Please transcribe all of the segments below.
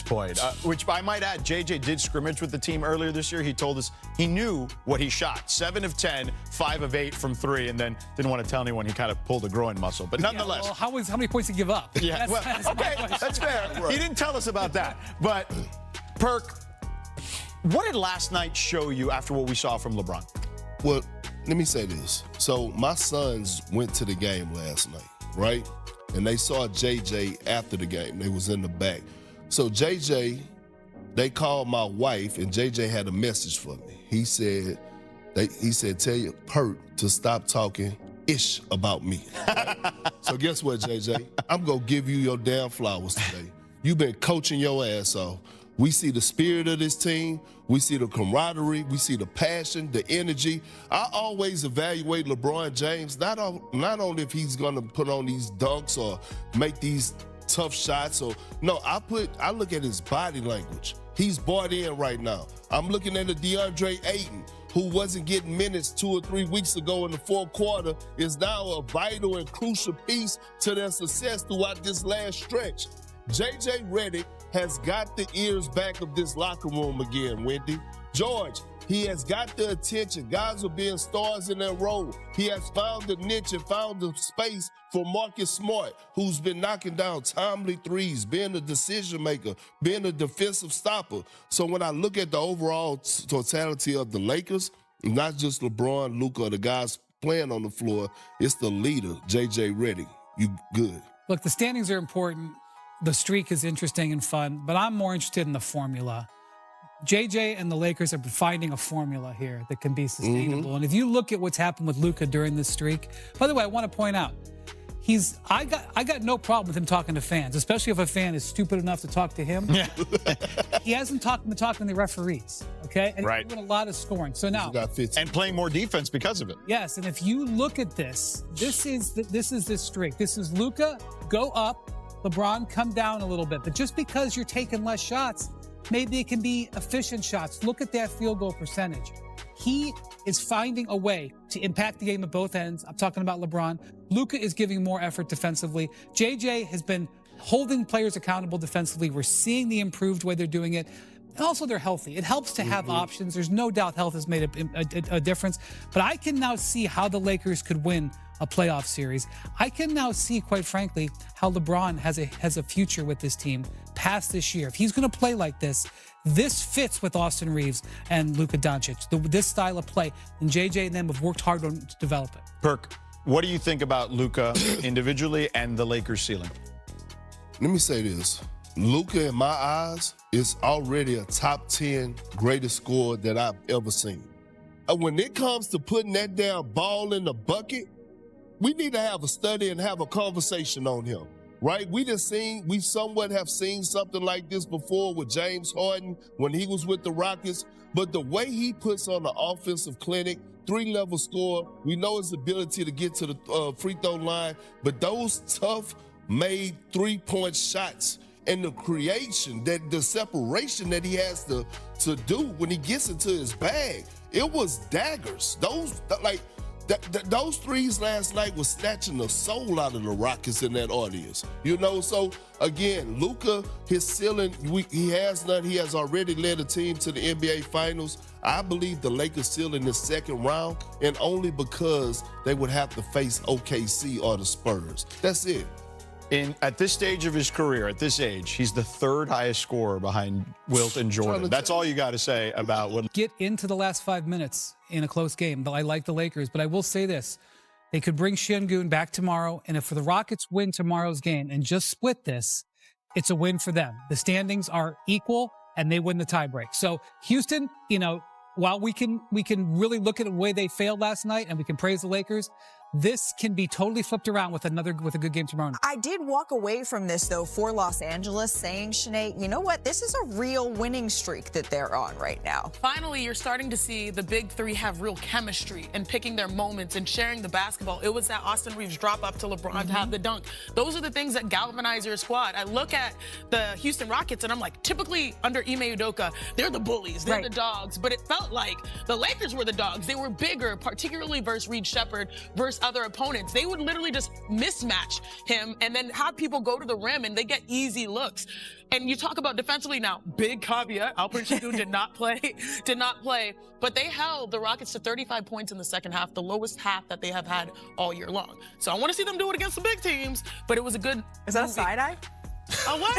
point, which I might add, JJ did scrimmage with the team earlier this year. He told us he knew what he shot. 7 of 10, 5 of 8 from 3, and then didn't want to tell anyone he kind of pulled a groin muscle. But nonetheless. Yeah, well, how many points did he give up? Yeah, that's fair. Right. He didn't tell us about that. But, Perk, what did last night show you after what we saw from LeBron? Well, let me say this. So my sons went to the game last night, right? And they saw JJ after the game. They was in the back. So JJ, they called my wife, and JJ had a message for me. He said, tell your Perk to stop talking ish about me. Right? So guess what, JJ? I'm going to give you your damn flowers today. You've been coaching your ass off. We see the spirit of this team. We see the camaraderie. We see the passion, the energy. I always evaluate LeBron James, not only if he's going to put on these dunks or make these tough shots. No, I look at his body language. He's bought in right now. I'm looking at the DeAndre Ayton, who wasn't getting minutes 2 or 3 weeks ago in the fourth quarter, is now a vital and crucial piece to their success throughout this last stretch. JJ Redick has got the ears back of this locker room again, Wendy. George, he has got the attention. Guys are being stars in their role. He has found the niche and found the space for Marcus Smart, who's been knocking down timely threes, being a decision maker, being a defensive stopper. So when I look at the overall totality of the Lakers, not just LeBron, Luca, the guys playing on the floor, it's the leader, JJ Redick. You good. Look, the standings are important. The streak is interesting and fun, but I'm more interested in the formula. JJ and the Lakers are finding a formula here that can be sustainable. And if you look at what's happened with Luca during this streak, by the way, I want to point out, I got no problem with him talking to fans, especially if a fan is stupid enough to talk to him. Yeah. He hasn't been talking to the referees, okay? And he's doing a lot of scoring. So now, and playing more defense because of it. Yes, and if you look at this is this streak. This is Luca, go up, LeBron, come down a little bit. But just because you're taking less shots, maybe it can be efficient shots. Look at that field goal percentage. He is finding a way to impact the game at both ends. I'm talking about LeBron. Luca is giving more effort defensively. JJ has been holding players accountable defensively. We're seeing the improved way they're doing it. And also, they're healthy. It helps to have options. There's no doubt health has made a difference. But I can now see how the Lakers could win a playoff series. I can now see, quite frankly, how LeBron has a future with this team past this year. If he's going to play like this fits with Austin Reeves and Luca Doncic. This style of play, and JJ and them have worked hard on to develop it. Perk, what do you think about Luca individually and the Lakers ceiling? Let me say this. Luca, in my eyes, is already a top 10 greatest scorer that I've ever seen. When it comes to putting that damn ball in the bucket, we need to have a study and have a conversation on him, right? We somewhat have seen something like this before with James Harden when he was with the Rockets, but the way he puts on the offensive clinic, 3-level score, we know his ability to get to the free throw line, but those tough made 3-point shots and the creation, the separation that he has to do when he gets into his bag, it was daggers. Those threes last night was snatching the soul out of the Rockets in that audience. So again, Luca, his ceiling, he has already led a team to the NBA Finals. I believe the Lakers ceiling is second round, and only because they would have to face OKC or the Spurs. That's it. At this stage of his career, at this age, he's the 3rd highest scorer behind Wilt and Jordan. That's all you got to say about what. Get into the last 5 minutes in a close game. I like the Lakers, but I will say this. They could bring Şengün back tomorrow, and if the Rockets win tomorrow's game and just split this, it's a win for them. The standings are equal, and they win the tiebreak. So Houston, while we can really look at the way they failed last night, and we can praise the Lakers, this can be totally flipped around with a good game tomorrow night. I did walk away from this, though, for Los Angeles saying, Sinead, you know what? This is a real winning streak that they're on right now. Finally, you're starting to see the big three have real chemistry and picking their moments and sharing the basketball. It was that Austin Reeves drop up to LeBron to have the dunk. Those are the things that galvanize your squad. I look at the Houston Rockets and I'm like, typically under Ime Udoka, they're the bullies, they're the dogs. But it felt like the Lakers were the dogs. They were bigger, particularly versus Reed Shepherd, versus versus other opponents. They would literally just mismatch him and then have people go to the rim and they get easy looks. And you talk about defensively now, big caveat, Alperen Sengun did not play, but they held the Rockets to 35 points in the second half, the lowest half that they have had all year long. So I want to see them do it against the big teams, but it was a good Is that a side eye? Oh, what?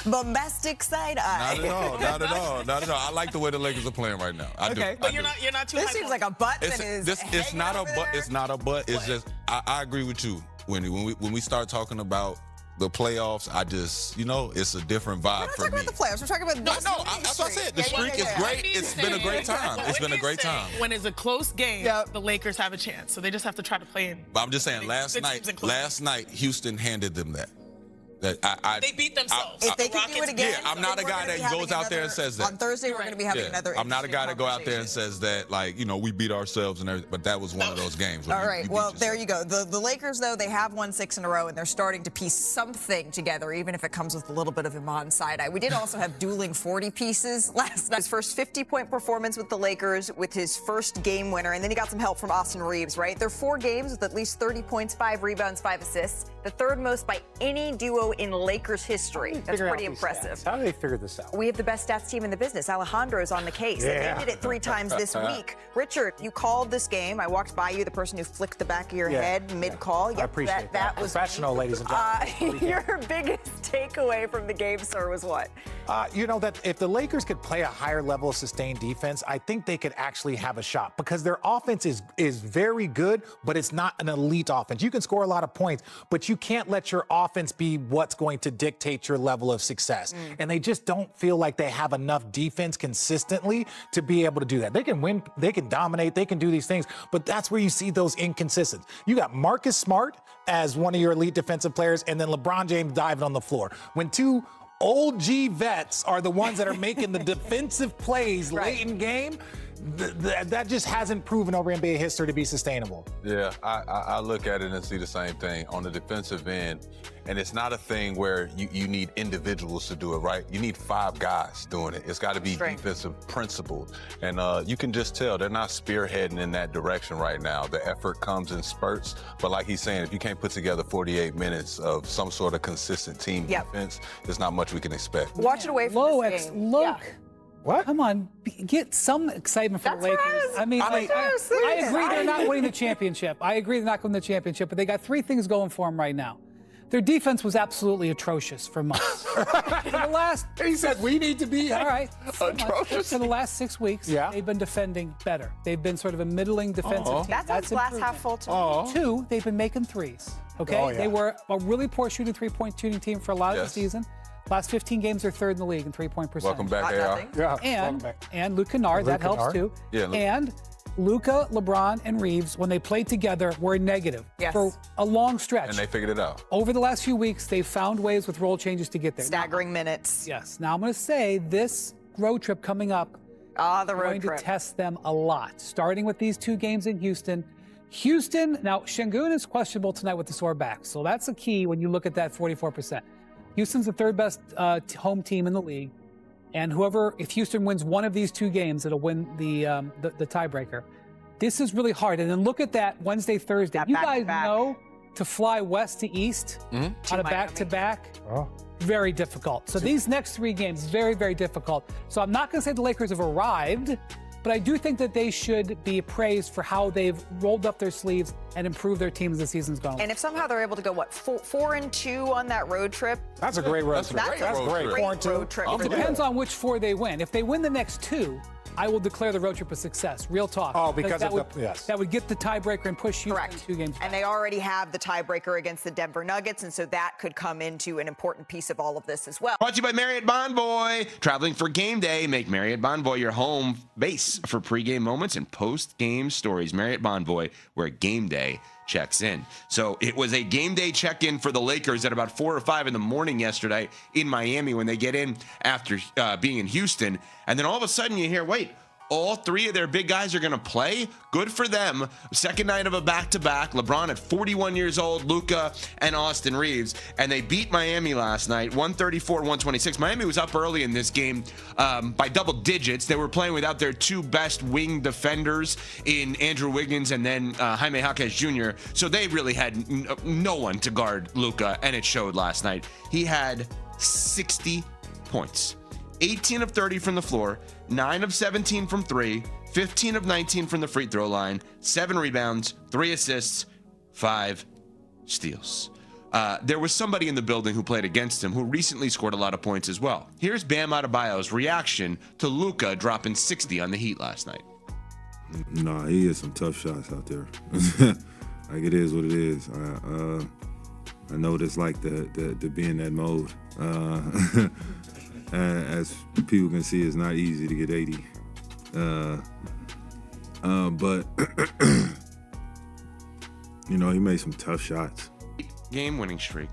Bombastic side eye. Not at all. Not at all. Not at all. I like the way the Lakers are playing right now. I do. But you're not too This high seems on- like a butt that is It's not a hanging but. over It's not a but. It's just I agree with you, Wendy. When we start talking about the playoffs, I just it's a different vibe We're not for talking me. about the playoffs. We're talking about No, that's what I said. The streak is great. It's been a great time. It's been a great time. When it's a close game, Yep. the Lakers have a chance. So they just have to try to play in. But I'm just saying, Good last teams and close. night, Houston handed them that. They beat themselves. If they can do it again, Yeah, I'm not a guy that goes out there and says that. On Thursday, we're going to be having another. I'm not a guy that go out there and interesting says that, we beat ourselves and everything. But that was one of those games. Where All right. you Well, beat there yourself. you go. The Lakers, though, they have won 6 in a row, and they're starting to piece something together, even if it comes with a little bit of Iman side-eye. We did also have dueling 40 pieces last night. His first 50-point performance with the Lakers with his first game winner, and then he got some help from Austin Reeves, right? They're 4 games with at least 30 points, 5 rebounds, 5 assists, the third most by any duo in Lakers history. That's pretty impressive. How do they figure this out? We have the best stats team in the business. Alejandro's on the case. Yeah. They did it 3 times this week. Richard, you called this game. I walked by you, the person who flicked the back of your head mid-call. I appreciate that. Was Professional, ladies and gentlemen. your biggest takeaway from the game, sir, was what? That if the Lakers could play a higher level of sustained defense, I think they could actually have a shot because their offense is very good, but it's not an elite offense. You can score a lot of points, but you can't let your offense be what's going to dictate your level of success. And they just don't feel like they have enough defense consistently to be able to do that. They can win, they can dominate, they can do these things, but that's where you see those inconsistencies. You got Marcus Smart as one of your elite defensive players, and then LeBron James diving on the floor. When 2 old G vets are the ones that are making the defensive plays late in game, that just hasn't proven over NBA history to be sustainable. Yeah, I look at it and see the same thing on the defensive end. And it's not a thing where you need individuals to do it, right? You need 5 guys doing it. It's got to be defensive principled. And you can just tell they're not spearheading in that direction right now. The effort comes in spurts. But like he's saying, if you can't put together 48 minutes of some sort of consistent team defense, there's not much we can expect. Watch it away from this game. Look. Yeah. What? Come on, get some excitement for the Lakers. I agree they're not winning the championship. I agree they're not winning the championship, but they got 3 things going for them right now. Their defense was absolutely atrocious for months. For the last, He said we need to be all right, atrocious. for the last 6 weeks, they've been defending better. They've been sort of a middling defensive team. That's glass improvement. half full to me. 2, they've been making threes. Okay, they were a really poor shooting 3-point shooting team for a lot of the season. Last 15 games, they're 3rd in the league in 3-point percentage. Welcome back, AR. Yeah. And Luca Kennard, that helps too. Yeah, and Luca, LeBron, and Reeves, when they played together, were negative for a long stretch. And they figured it out. Over the last few weeks, they've found ways with role changes to get there. Staggering minutes. Yes. Now I'm going to say this road trip coming up, the road going trip. to test them a lot, starting with these 2 games in Houston. Now Sengun is questionable tonight with the sore back, so that's a key when you look at that 44%. Houston's the 3rd best home team in the league, and if Houston wins one of these 2 games, it'll win the tiebreaker. This is really hard. And then look at that Wednesday, Thursday. You guys know to fly west to east on a back-to-back, very difficult. So these next 3 games, very, very difficult. So I'm not going to say the Lakers have arrived, but I do think that they should be praised for how they've rolled up their sleeves and improved their team as the season's gone. And if somehow they're able to go, 4-2 on that road trip? That's a great road trip. That's great. 4-2 road trip. It depends on which 4 they win. If they win the next 2, I will declare the road trip a success. Real talk. Oh, because that of that would get the tiebreaker and push you Correct. 2 games. And they already have the tiebreaker against the Denver Nuggets, and so that could come into an important piece of all of this as well. Brought to you by Marriott Bonvoy. Traveling for game day, make Marriott Bonvoy your home base for pregame moments and post-game stories. Marriott Bonvoy, where game day checks in. So it was a game day check-in for the Lakers at about 4 or 5 in the morning yesterday in Miami when they get in after being in Houston. And then all of a sudden you hear, wait, All three of their big guys are going to play. Good for them. Second night of a back-to-back. LeBron at 41 years old, Luca and Austin Reeves. And they beat Miami last night, 134-126. Miami was up early in this game by double digits. They were playing without their two best wing defenders in Andrew Wiggins and then Jaime Jaquez Jr. So they really had no one to guard Luca, and it showed last night. He had 60 points. 18 of 30 from the floor, 9 of 17 from 3, 15 of 19 from the free throw line, 7 rebounds, 3 assists, 5 steals. There was somebody in the building who played against him who recently scored a lot of points as well. Here's Bam Adebayo's reaction to Luca dropping 60 on the Heat last night. Nah, he has some tough shots out there. Like, it is what it is. I know what it's like to be in that mode. As people can see, it's not easy to get 80. But, you know, he made some tough shots. Game winning streak.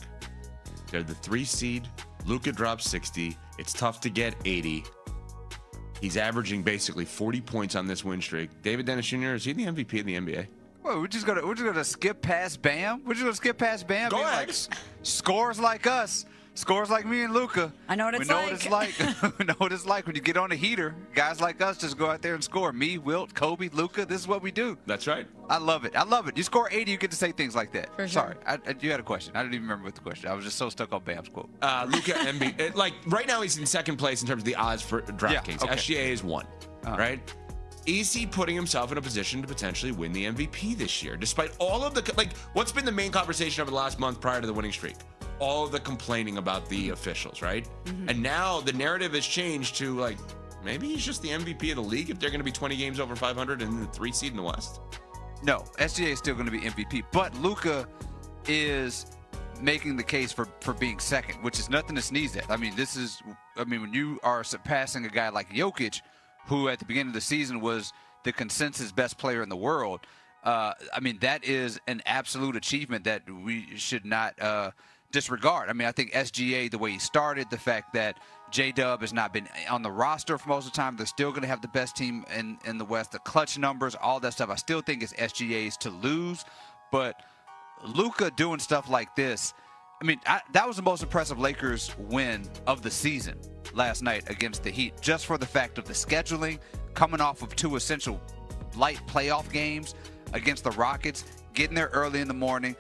They're the 3 seed. Luka drops 60. It's tough to get 80. He's averaging basically 40 points on this win streak. David Dennis Jr., is he the MVP of the NBA? Well, we're just gonna skip past Bam. We're just gonna skip past Bam. Go ahead. Like, scores like us. Scores like me and Luca. I know what it's like. We know what it's like when you get on a heater. Guys like us just go out there and score. Me, Wilt, Kobe, Luca. This is what we do. That's right. I love it. I love it. You score 80, you get to say things like that. For Sorry, sure. you had a question. I didn't even remember what the question. I was just so stuck on Bam's quote. Luka MVP. Like right now, he's in second place in terms of the odds for DraftKings. Yeah, okay. SGA is 1. Right. Is he putting himself in a position to potentially win the MVP this year, despite all of the what's been the main conversation over the last month prior to the winning streak? All of the complaining about the officials, right? Mm-hmm. And now the narrative has changed to like maybe he's just the MVP of the league if they're going to be 20 games over 500 and the 3 seed in the West. No, SGA is still going to be MVP, but Luca is making the case for being second, which is nothing to sneeze at. I mean, when you are surpassing a guy like Jokic, who at the beginning of the season was the consensus best player in the world, I mean, that is an absolute achievement that we should not disregard. I mean, I think SGA, the way he started, the fact that J-Dub has not been on the roster for most of the time, they're still going to have the best team in the West, the clutch numbers, all that stuff. I still think it's SGA's to lose, but Luca doing stuff like this, I mean, that was the most impressive Lakers win of the season last night against the Heat, just for the fact of the scheduling, coming off of 2 essential light playoff games against the Rockets, getting there early in the morning.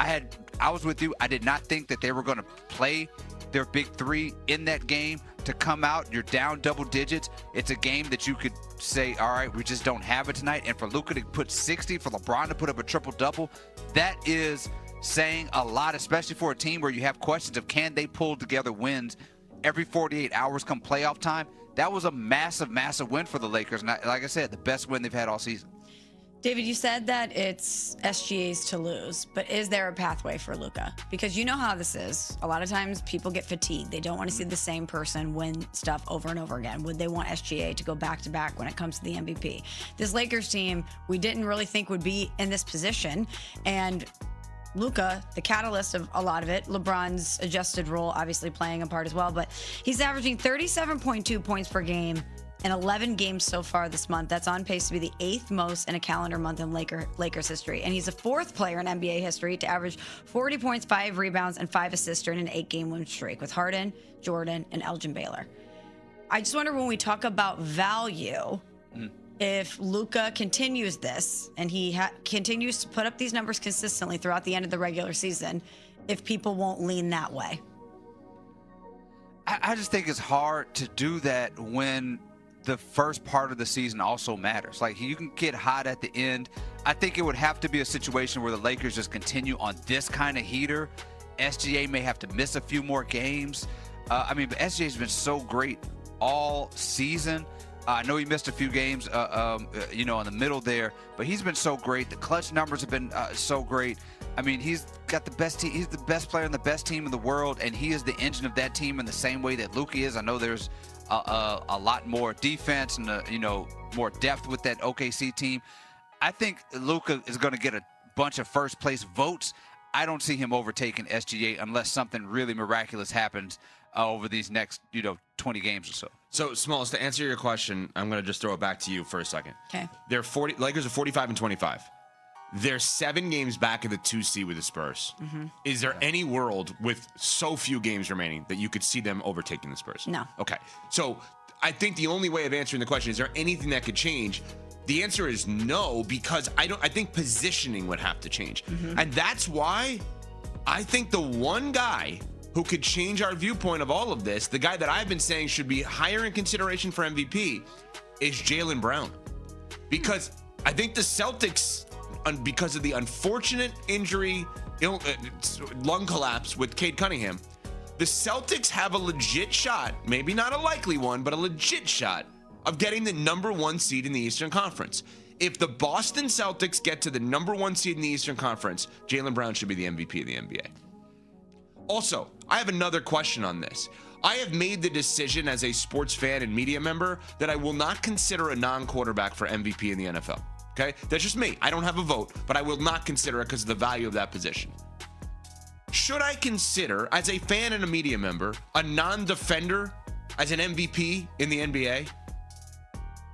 I was with you. I did not think that they were going to play their big 3 in that game. To come out, you're down double digits. It's a game that you could say, all right, we just don't have it tonight. And for Luka to put 60, for LeBron to put up a triple-double, that is saying a lot, especially for a team where you have questions of can they pull together wins every 48 hours come playoff time. That was a massive, massive win for the Lakers. And like I said, the best win they've had all season. David, you said that it's SGA's to lose, but is there a pathway for Luka? Because you know how this is. A lot of times people get fatigued. They don't want to see the same person win stuff over and over again. Would they want SGA to go back-to-back when it comes to the MVP? This Lakers team, we didn't really think would be in this position. And Luka, the catalyst of a lot of it, LeBron's adjusted role obviously playing a part as well, but he's averaging 37.2 points per game in 11 games so far this month. That's on pace to be the 8th most in a calendar month in Lakers history. And he's the 4th player in NBA history to average 40 points, 5 rebounds, and 5 assists during an 8-game win streak with Harden, Jordan, and Elgin Baylor. I just wonder when we talk about value, if Luka continues this and he continues to put up these numbers consistently throughout the end of the regular season, if people won't lean that way. I just think it's hard to do that when the first part of the season also matters. Like, you can get hot at the end. I think it would have to be a situation where the Lakers just continue on this kind of heater. SGA may have to miss a few more games. But SGA's been so great all season. I know he missed a few games, in the middle there, but he's been so great. The clutch numbers have been so great. I mean, he's got the best team. He's the best player on the best team in the world, and he is the engine of that team in the same way that Luka is. I know there's a lot more defense and more depth with that OKC team. I think Luka is going to get a bunch of first place votes. I don't see him overtaking SGA unless something really miraculous happens over these next 20 games or so. So, Smalls, to answer your question, I'm going to just throw it back to you for a second. Okay. Lakers are 45 and 25. They're 7 games back of the 2 seed with the Spurs. Is there any world with so few games remaining that you could see them overtaking the Spurs? No. Okay. So I think the only way of answering the question, is there anything that could change? The answer is no, because I think positioning would have to change. And that's why I think the one guy who could change our viewpoint of all of this, the guy that I've been saying should be higher in consideration for MVP, is Jaylen Brown. Because I think the Celtics, because of the unfortunate injury, lung collapse with Cade Cunningham, the Celtics have a legit shot, maybe not a likely one, but a legit shot of getting the number 1 seed in the Eastern Conference. If the Boston Celtics get to the number 1 seed in the Eastern Conference, Jaylen Brown should be the MVP of the NBA. Also, I have another question on this. I have made the decision as a sports fan and media member that I will not consider a non-quarterback for MVP in the NFL. Okay? That's just me. I don't have a vote, but I will not consider it because of the value of that position. Should I consider, as a fan and a media member, a non-defender as an MVP in the NBA?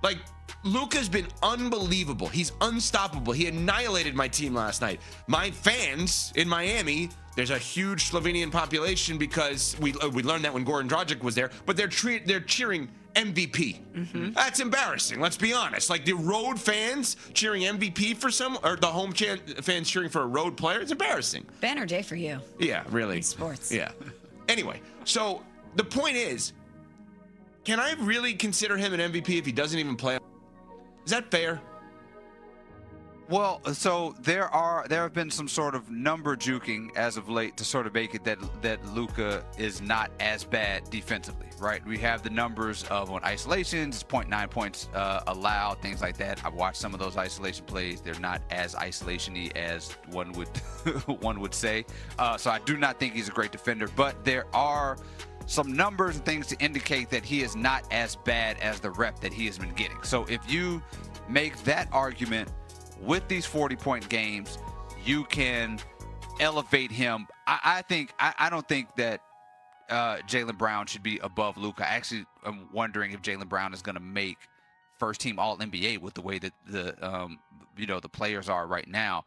Like, Luka's been unbelievable. He's unstoppable. He annihilated my team last night. My fans in Miami, there's a huge Slovenian population because we learned that when Goran Dragic was there, but they're cheering MVP. That's embarrassing. Let's be honest. Like, the road fans cheering MVP for or the home fans cheering for a road player. It's embarrassing. Banner day for you. Yeah, really. In sports. Yeah. Anyway, so the point is, can I really consider him an MVP if he doesn't even play? Is that fair? Well, so there have been some sort of number juking as of late to sort of make it that Luka is not as bad defensively, right? We have the numbers of on isolations, 0.9 points allowed, things like that. I've watched some of those isolation plays. They're not as isolation-y as one would say. So I do not think he's a great defender, but there are some numbers and things to indicate that he is not as bad as the rep that he has been getting. So if you make that argument with these 40-point games, you can elevate him. I don't think that Jaylen Brown should be above Luka. I actually am wondering if Jaylen Brown is going to make first-team All-NBA with the way that the players are right now.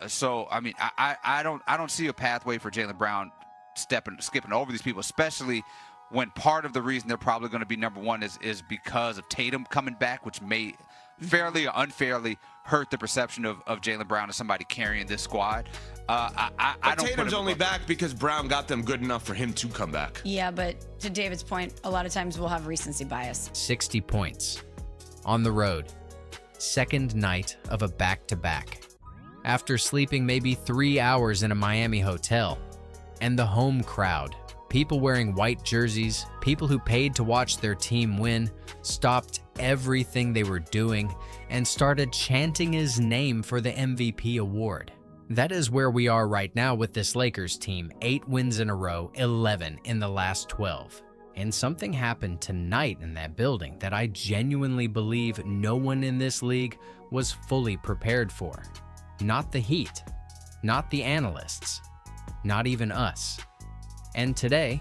So I mean, I don't see a pathway for Jaylen Brown skipping over these people, especially when part of the reason they're probably going to be number 1 is because of Tatum coming back, which may fairly or unfairly hurt the perception of Jaylen Brown as somebody carrying this squad. I don't. Tatum's only back because Brown got them good enough for him to come back. Yeah, but to David's point, a lot of times we'll have recency bias. 60 points on the road. Second night of a back-to-back. After sleeping maybe 3 hours in a Miami hotel. And the home crowd, people wearing white jerseys, people who paid to watch their team win, stopped everything they were doing and started chanting his name for the MVP award. That is where we are right now with this Lakers team. 8 wins in a row, 11 in the last 12. And something happened tonight in that building that I genuinely believe no one in this league was fully prepared for. Not the Heat, not the analysts, not even us. And today,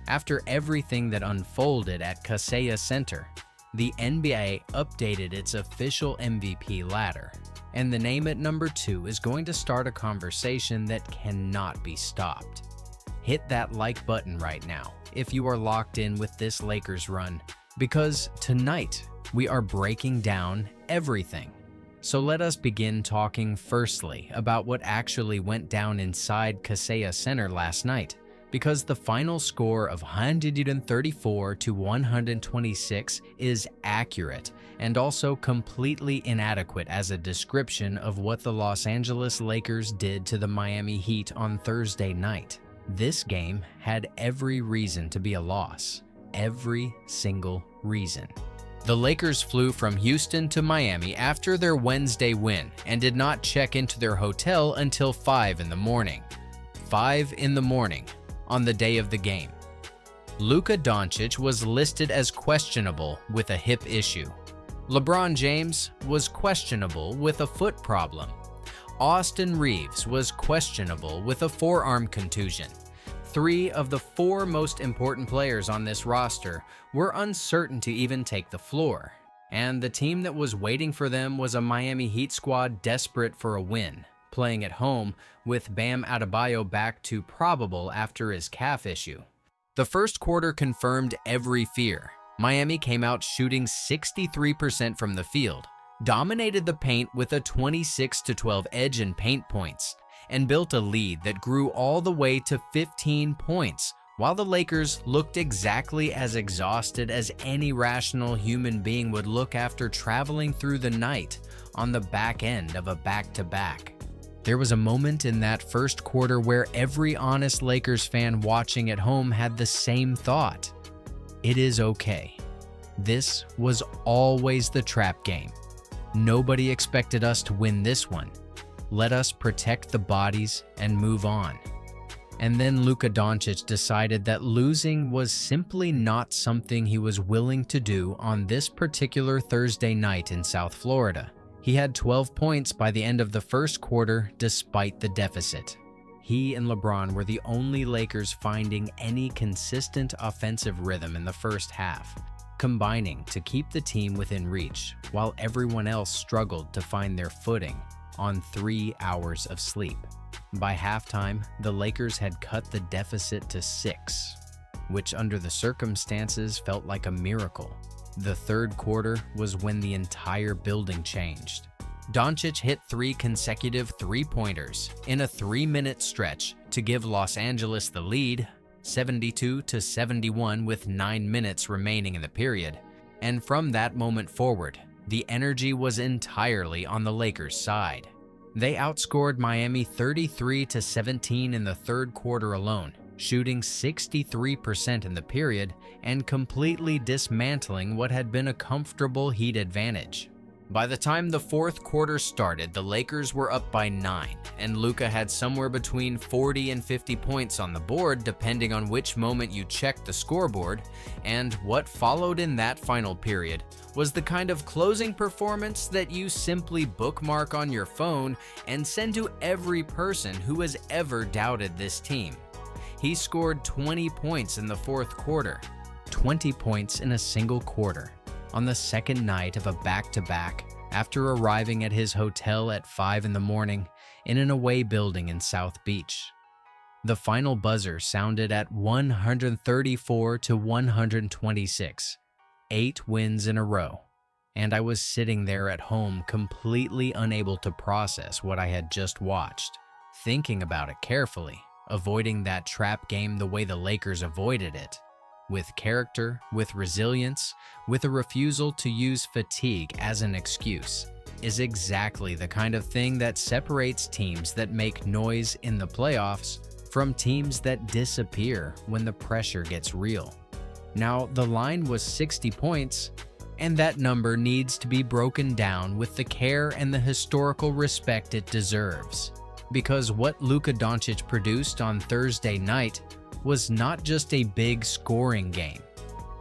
after everything that unfolded at Kaseya Center, the NBA updated its official MVP ladder. And the name at number 2 is going to start a conversation that cannot be stopped. Hit that like button right now if you are locked in with this Lakers run, because tonight we are breaking down everything. So let us begin talking firstly about what actually went down inside Kaseya Center last night, because the final score of 134-126 is accurate and also completely inadequate as a description of what the Los Angeles Lakers did to the Miami Heat on Thursday night. This game had every reason to be a loss. Every single reason. The Lakers flew from Houston to Miami after their Wednesday win and did not check into their hotel until 5 in the morning. 5 in the morning on the day of the game. Luca Doncic was listed as questionable with a hip issue. LeBron James was questionable with a foot problem. Austin Reeves was questionable with a forearm contusion. 3 of the 4 most important players on this roster were uncertain to even take the floor, and the team that was waiting for them was a Miami Heat squad desperate for a win, playing at home with Bam Adebayo back to probable after his calf issue. The first quarter confirmed every fear. Miami came out shooting 63% from the field, dominated the paint with a 26-12 edge in paint points, and built a lead that grew all the way to 15 points, while the Lakers looked exactly as exhausted as any rational human being would look after traveling through the night on the back end of a back-to-back. There was a moment in that first quarter where every honest Lakers fan watching at home had the same thought. It is okay. This was always the trap game. Nobody expected us to win this one. Let us protect the bodies and move on. And then Luca Doncic decided that losing was simply not something he was willing to do on this particular Thursday night in South Florida. He had 12 points by the end of the first quarter despite the deficit. He and LeBron were the only Lakers finding any consistent offensive rhythm in the first half, combining to keep the team within reach, while everyone else struggled to find their footing on 3 hours of sleep. By halftime, the Lakers had cut the deficit to 6, which under the circumstances felt like a miracle. The third quarter was when the entire building changed. Doncic hit 3 consecutive three-pointers in a 3-minute stretch to give Los Angeles the lead, 72-71 with 9 minutes remaining in the period. And from that moment forward, the energy was entirely on the Lakers' side. They outscored Miami 33-17 in the third quarter alone, shooting 63% in the period and completely dismantling what had been a comfortable Heat advantage. By the time the fourth quarter started, the Lakers were up by 9, and Luca had somewhere between 40 and 50 points on the board depending on which moment you checked the scoreboard, and what followed in that final period was the kind of closing performance that you simply bookmark on your phone and send to every person who has ever doubted this team. He scored 20 points in the fourth quarter, 20 points in a single quarter, on the second night of a back-to-back after arriving at his hotel at 5 in the morning in an away building in South Beach. The final buzzer sounded at 134-126, 8 wins in a row, and I was sitting there at home completely unable to process what I had just watched, thinking about it carefully, avoiding that trap game the way the Lakers avoided it. With character, with resilience, with a refusal to use fatigue as an excuse, is exactly the kind of thing that separates teams that make noise in the playoffs from teams that disappear when the pressure gets real. Now, the line was 60 points, and that number needs to be broken down with the care and the historical respect it deserves. Because what Luca Doncic produced on Thursday night was not just a big scoring game.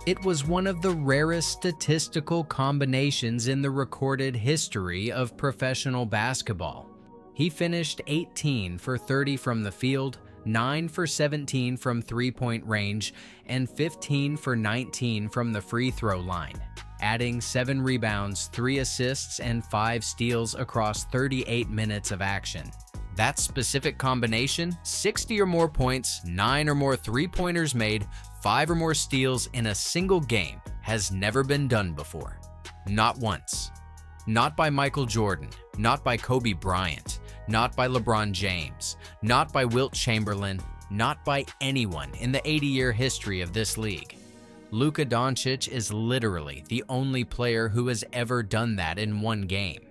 It was one of the rarest statistical combinations in the recorded history of professional basketball. He finished 18 for 30 from the field, 9 for 17 from three-point range, and 15 for 19 from the free throw line, adding 7 rebounds, 3 assists, and 5 steals across 38 minutes of action. That specific combination, 60 or more points, 9 or more three-pointers made, 5 or more steals in a single game, has never been done before. Not once. Not by Michael Jordan, not by Kobe Bryant, not by LeBron James, not by Wilt Chamberlain, not by anyone in the 80-year history of this league. Luca Doncic is literally the only player who has ever done that in one game.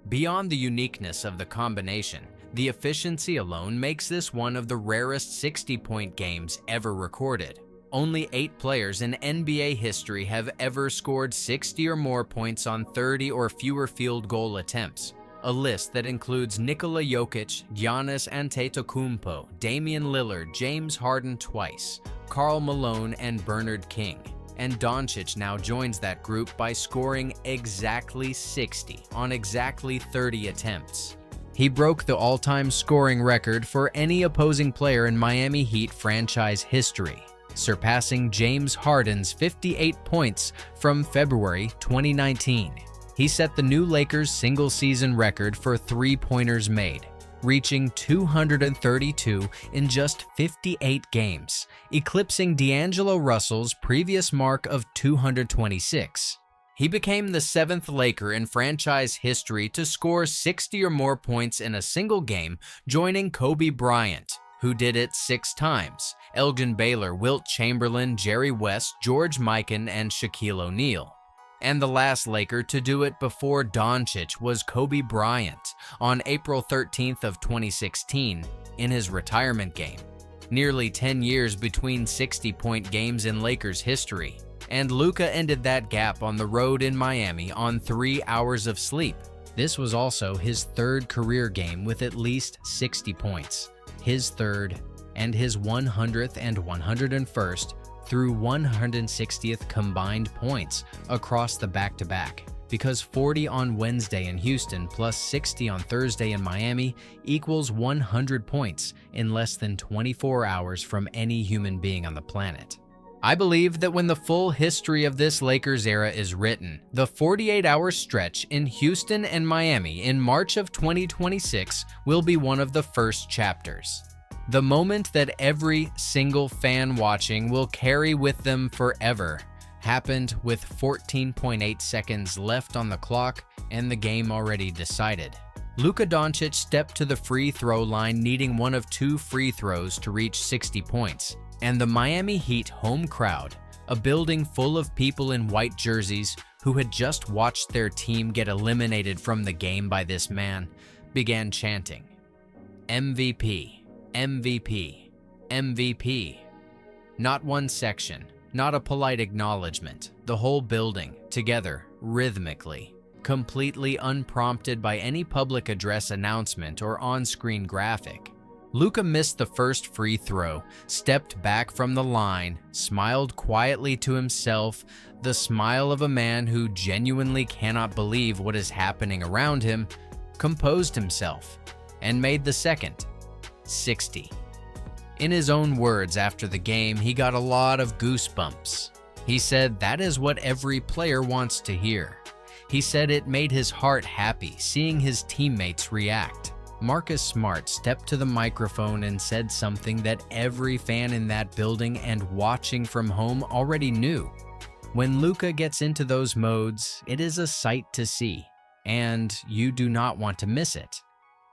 Beyond the uniqueness of the combination, the efficiency alone makes this one of the rarest 60-point games ever recorded. Only 8 players in NBA history have ever scored 60 or more points on 30 or fewer field goal attempts, a list that includes Nikola Jokic, Giannis Antetokounmpo, Damian Lillard, James Harden twice, Karl Malone, and Bernard King. And Doncic now joins that group by scoring exactly 60 on exactly 30 attempts. He broke the all-time scoring record for any opposing player in Miami Heat franchise history, surpassing James Harden's 58 points from February 2019. He set the new Lakers single-season record for three-pointers made, reaching 232 in just 58 games, eclipsing D'Angelo Russell's previous mark of 226. He became the 7th Laker in franchise history to score 60 or more points in a single game, joining Kobe Bryant, who did it 6 times, Elgin Baylor, Wilt Chamberlain, Jerry West, George Mikan, and Shaquille O'Neal. And the last Laker to do it before Doncic was Kobe Bryant on April 13th of 2016 in his retirement game. Nearly 10 years between 60-point games in Lakers history, and Luca ended that gap on the road in Miami on 3 hours of sleep. This was also his 3rd career game with at least 60 points, his 3rd and his 100th and 101st through 160th combined points across the back-to-back, because 40 on Wednesday in Houston plus 60 on Thursday in Miami equals 100 points in less than 24 hours from any human being on the planet. I believe that when the full history of this Lakers era is written, the 48-hour stretch in Houston and Miami in March of 2026 will be one of the first chapters. The moment that every single fan watching will carry with them forever happened with 14.8 seconds left on the clock and the game already decided. Luca Doncic stepped to the free throw line needing one of 2 free throws to reach 60 points. And the Miami Heat home crowd, a building full of people in white jerseys who had just watched their team get eliminated from the game by this man, began chanting, "MVP, MVP, MVP." Not one section, not a polite acknowledgement, the whole building, together, rhythmically, completely unprompted by any public address announcement or on-screen graphic. Luca missed the first free throw, stepped back from the line, smiled quietly to himself, the smile of a man who genuinely cannot believe what is happening around him, composed himself, and made the second, 60. In his own words after the game, he got a lot of goosebumps. He said that is what every player wants to hear. He said it made his heart happy seeing his teammates react. Marcus Smart stepped to the microphone and said something that every fan in that building and watching from home already knew. When Luca gets into those modes, it is a sight to see, and you do not want to miss it.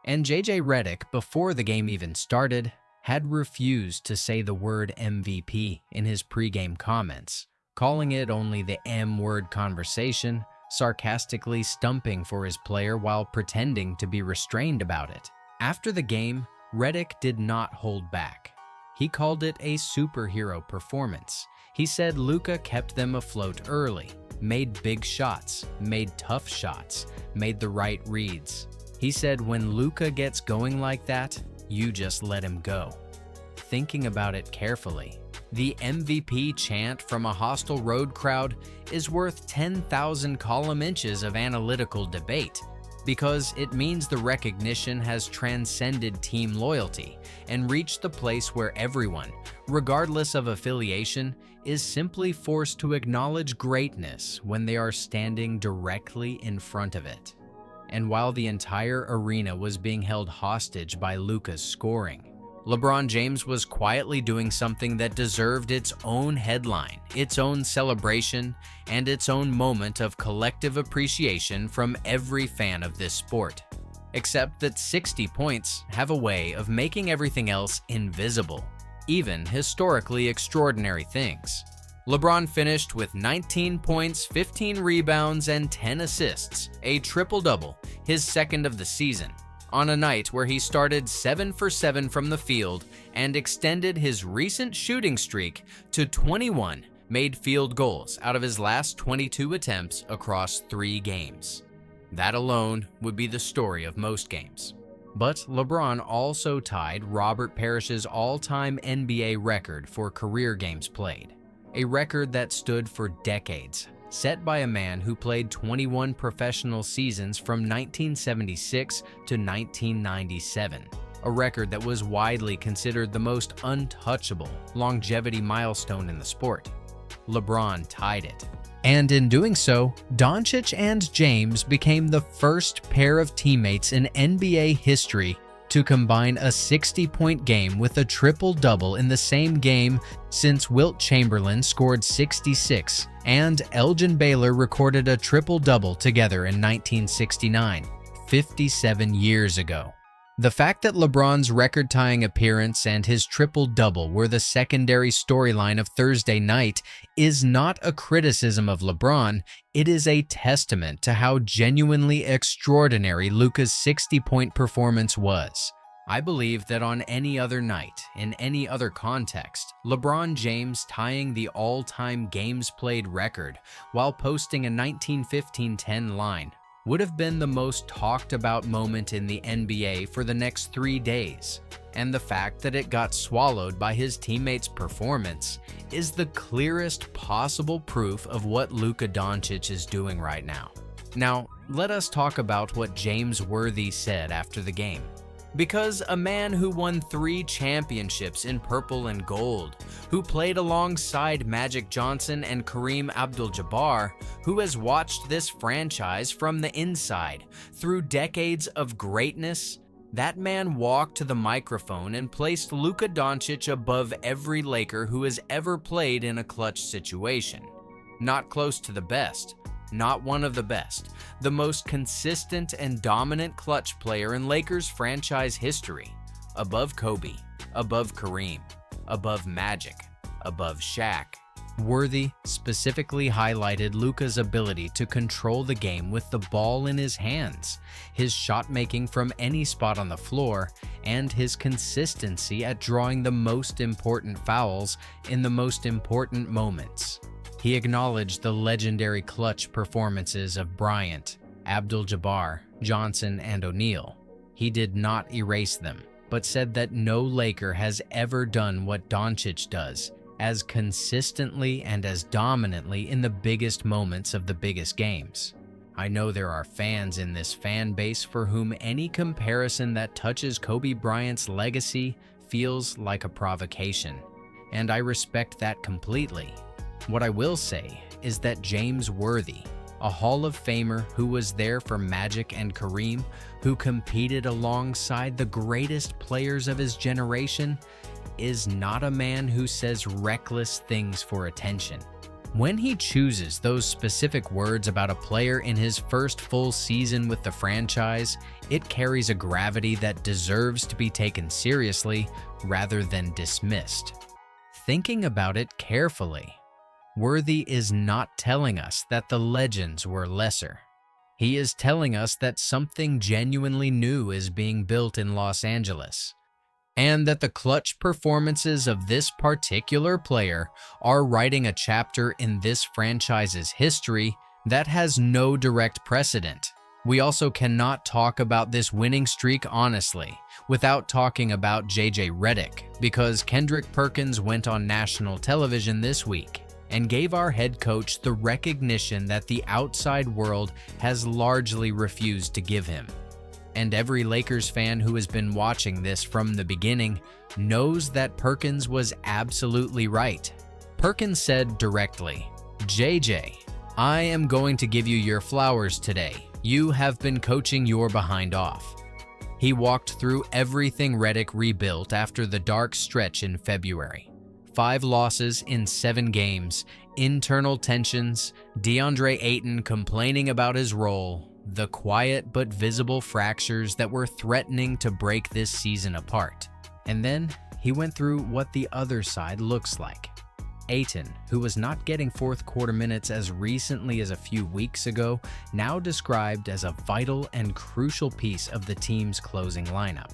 And JJ Redick, before the game even started, had refused to say the word MVP in his pregame comments, calling it only the M-word conversation, sarcastically stumping for his player while pretending to be restrained about it. After the game, Redick did not hold back. He called it a superhero performance. He said Luca kept them afloat early, made big shots, made tough shots, made the right reads. He said when Luca gets going like that, you just let him go. Thinking about it carefully, the MVP chant from a hostile road crowd is worth 10,000 column inches of analytical debate, because it means the recognition has transcended team loyalty and reached the place where everyone, regardless of affiliation, is simply forced to acknowledge greatness when they are standing directly in front of it. And while the entire arena was being held hostage by Luca's scoring, LeBron James was quietly doing something that deserved its own headline, its own celebration, and its own moment of collective appreciation from every fan of this sport. Except that 60 points have a way of making everything else invisible, even historically extraordinary things. LeBron finished with 19 points, 15 rebounds, and 10 assists, a triple-double, his second of the season, on a night where he started 7 for 7 from the field and extended his recent shooting streak to 21 made field goals out of his last 22 attempts across 3 games. That alone would be the story of most games. But LeBron also tied Robert Parrish's all-time NBA record for career games played, a record that stood for decades, set by a man who played 21 professional seasons from 1976 to 1997, a record that was widely considered the most untouchable longevity milestone in the sport. LeBron tied it. And in doing so, Doncic and James became the first pair of teammates in NBA history to combine a 60-point game with a triple-double in the same game since Wilt Chamberlain scored 66 and Elgin Baylor recorded a triple-double together in 1969, 57 years ago. The fact that LeBron's record-tying appearance and his triple-double were the secondary storyline of Thursday night is not a criticism of LeBron, it is a testament to how genuinely extraordinary Luca's 60-point performance was. I believe that on any other night, in any other context, LeBron James tying the all-time games played record while posting a 19-15-10 line would have been the most talked about moment in the NBA for the next 3 days, and the fact that it got swallowed by his teammates' performance is the clearest possible proof of what Luca Doncic is doing right now. Now, let us talk about what James Worthy said after the game. Because a man who won 3 championships in purple and gold, who played alongside Magic Johnson and Kareem Abdul-Jabbar, who has watched this franchise from the inside through decades of greatness, that man walked to the microphone and placed Luca Doncic above every Laker who has ever played in a clutch situation. Not close to the best, not one of the best, the most consistent and dominant clutch player in Lakers franchise history, above Kobe, above Kareem, above Magic, above Shaq. Worthy specifically highlighted Luca's ability to control the game with the ball in his hands, his shot making from any spot on the floor, and his consistency at drawing the most important fouls in the most important moments. He acknowledged the legendary clutch performances of Bryant, Abdul-Jabbar, Johnson, and O'Neal. He did not erase them, but said that no Laker has ever done what Doncic does, as consistently and as dominantly in the biggest moments of the biggest games. I know there are fans in this fan base for whom any comparison that touches Kobe Bryant's legacy feels like a provocation, and I respect that completely. What I will say is that James Worthy, a Hall of Famer who was there for Magic and Kareem, who competed alongside the greatest players of his generation, is not a man who says reckless things for attention. When he chooses those specific words about a player in his first full season with the franchise, it carries a gravity that deserves to be taken seriously rather than dismissed. Thinking about it carefully, Worthy is not telling us that the legends were lesser. He is telling us that something genuinely new is being built in Los Angeles, and that the clutch performances of this particular player are writing a chapter in this franchise's history that has no direct precedent. We also cannot talk about this winning streak honestly without talking about JJ Redick, because Kendrick Perkins went on national television this week and gave our head coach the recognition that the outside world has largely refused to give him. And every Lakers fan who has been watching this from the beginning knows that Perkins was absolutely right. Perkins said directly, "JJ, I am going to give you your flowers today. You have been coaching your behind off." He walked through everything Redick rebuilt after the dark stretch in February. 5 losses in 7 games, internal tensions, DeAndre Ayton complaining about his role, the quiet but visible fractures that were threatening to break this season apart. And then he went through what the other side looks like. Ayton, who was not getting fourth quarter minutes as recently as a few weeks ago, now described as a vital and crucial piece of the team's closing lineup.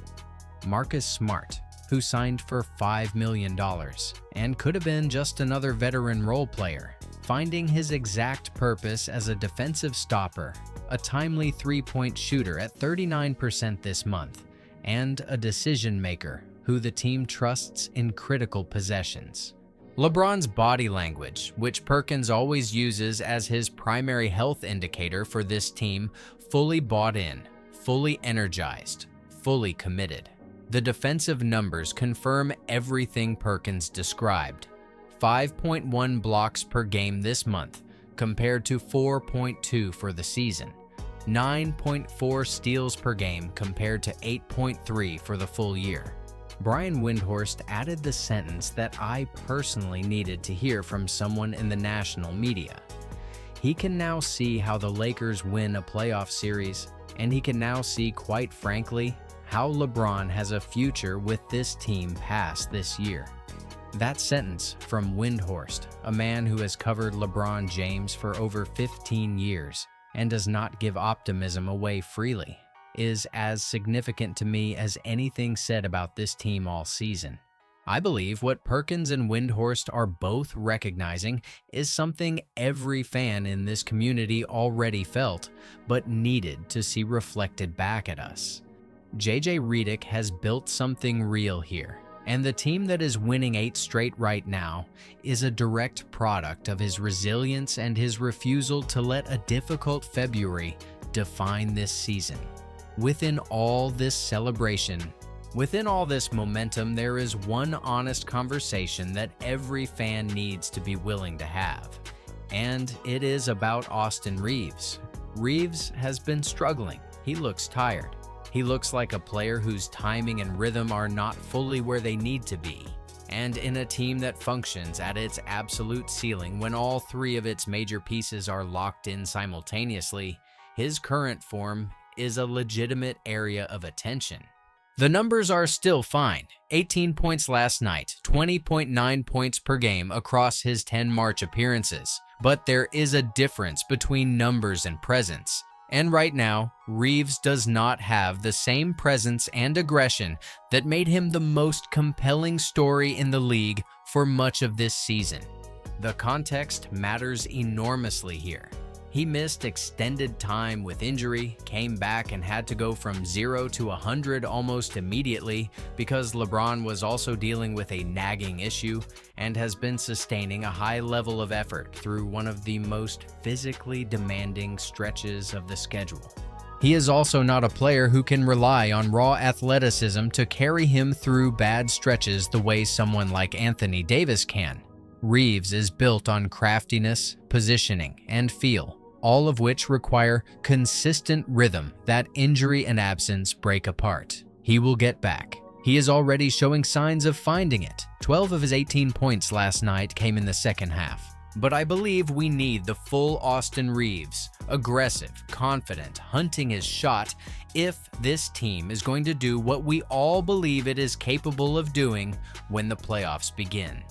Marcus Smart, who signed for $5 million and could have been just another veteran role player, finding his exact purpose as a defensive stopper, a timely three-point shooter at 39% this month, and a decision maker who the team trusts in critical possessions. LeBron's body language, which Perkins always uses as his primary health indicator for this team, fully bought in, fully energized, fully committed. The defensive numbers confirm everything Perkins described. 5.1 blocks per game this month, compared to 4.2 for the season. 9.4 steals per game compared to 8.3 for the full year. Brian Windhorst added the sentence that I personally needed to hear from someone in the national media. He can now see how the Lakers win a playoff series, and he can now see, quite frankly, how LeBron has a future with this team past this year. That sentence from Windhorst, a man who has covered LeBron James for over 15 years and does not give optimism away freely, is as significant to me as anything said about this team all season. I believe what Perkins and Windhorst are both recognizing is something every fan in this community already felt, but needed to see reflected back at us. JJ Redick has built something real here, and the team that is winning 8 straight right now is a direct product of his resilience and his refusal to let a difficult February define this season. Within all this celebration, within all this momentum, there is one honest conversation that every fan needs to be willing to have. And it is about Austin Reeves. Reeves has been struggling. He looks tired. He looks like a player whose timing and rhythm are not fully where they need to be. And in a team that functions at its absolute ceiling when all 3 of its major pieces are locked in simultaneously, his current form is a legitimate area of attention. The numbers are still fine. 18 points last night, 20.9 points per game across his 10 March appearances. But there is a difference between numbers and presence. And right now, Reeves does not have the same presence and aggression that made him the most compelling story in the league for much of this season. The context matters enormously here. He missed extended time with injury, came back and had to go from 0 to 100 almost immediately because LeBron was also dealing with a nagging issue and has been sustaining a high level of effort through one of the most physically demanding stretches of the schedule. He is also not a player who can rely on raw athleticism to carry him through bad stretches the way someone like Anthony Davis can. Reeves is built on craftiness, positioning, and feel, all of which require consistent rhythm that injury and absence break apart. He will get back. He is already showing signs of finding it. 12 of his 18 points last night came in the second half. But I believe we need the full Austin Reeves, aggressive, confident, hunting his shot, if this team is going to do what we all believe it is capable of doing when the playoffs begin.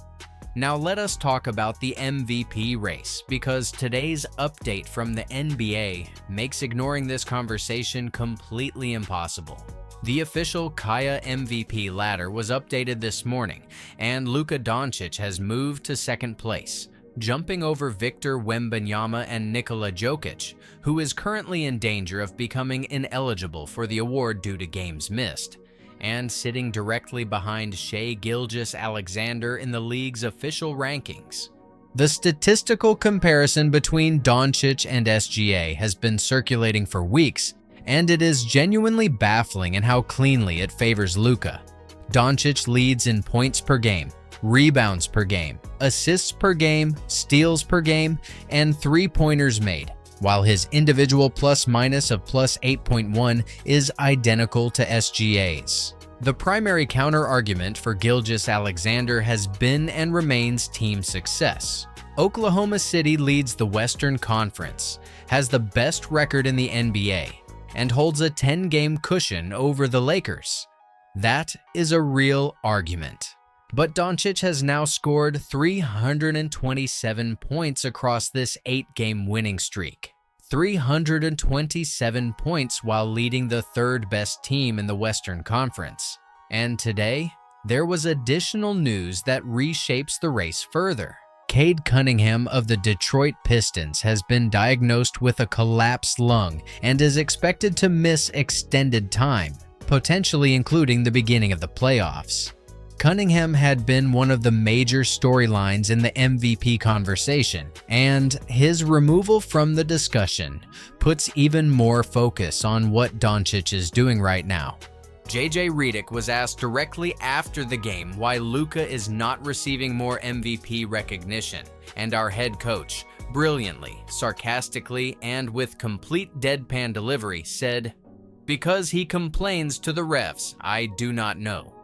Now let us talk about the MVP race, because today's update from the NBA makes ignoring this conversation completely impossible. The official Kaya MVP ladder was updated this morning, and Luca Doncic has moved to second place, jumping over Victor Wembanyama and Nikola Jokic, who is currently in danger of becoming ineligible for the award due to games missed, and sitting directly behind Shai Gilgeous-Alexander in the league's official rankings. The statistical comparison between Doncic and SGA has been circulating for weeks, and it is genuinely baffling in how cleanly it favors Luka. Doncic leads in points per game, rebounds per game, assists per game, steals per game, and three-pointers made, while his individual plus-minus of plus 8.1 is identical to SGA's. The primary counter-argument for Gilgeous-Alexander has been and remains team success. Oklahoma City leads the Western Conference, has the best record in the NBA, and holds a 10-game cushion over the Lakers. That is a real argument. But Doncic has now scored 327 points across this 8-game winning streak. 327 points while leading the third-best team in the Western Conference. And today, there was additional news that reshapes the race further. Cade Cunningham of the Detroit Pistons has been diagnosed with a collapsed lung and is expected to miss extended time, potentially including the beginning of the playoffs. Cunningham had been one of the major storylines in the MVP conversation, and his removal from the discussion puts even more focus on what Doncic is doing right now. JJ Redick was asked directly after the game why Luca is not receiving more MVP recognition, and our head coach, brilliantly, sarcastically, and with complete deadpan delivery, said, "Because he complains to the refs, I do not know."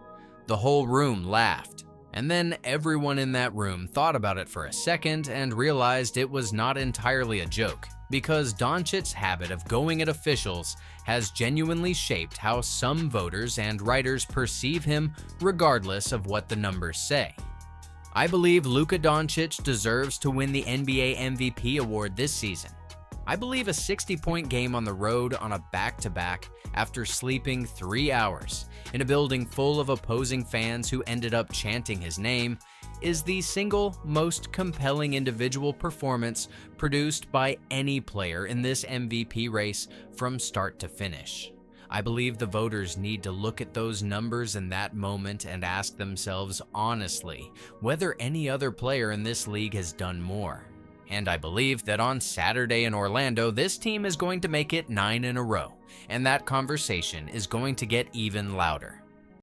The whole room laughed, and then everyone in that room thought about it for a second and realized it was not entirely a joke, because Doncic's habit of going at officials has genuinely shaped how some voters and writers perceive him regardless of what the numbers say. I believe Luca Doncic deserves to win the NBA MVP award this season. I believe a 60-point game on the road on a back-to-back after sleeping 3 hours in a building full of opposing fans who ended up chanting his name is the single most compelling individual performance produced by any player in this MVP race from start to finish. I believe the voters need to look at those numbers in that moment and ask themselves honestly whether any other player in this league has done more. And I believe that on Saturday in Orlando, this team is going to make it 9 in a row, and that conversation is going to get even louder.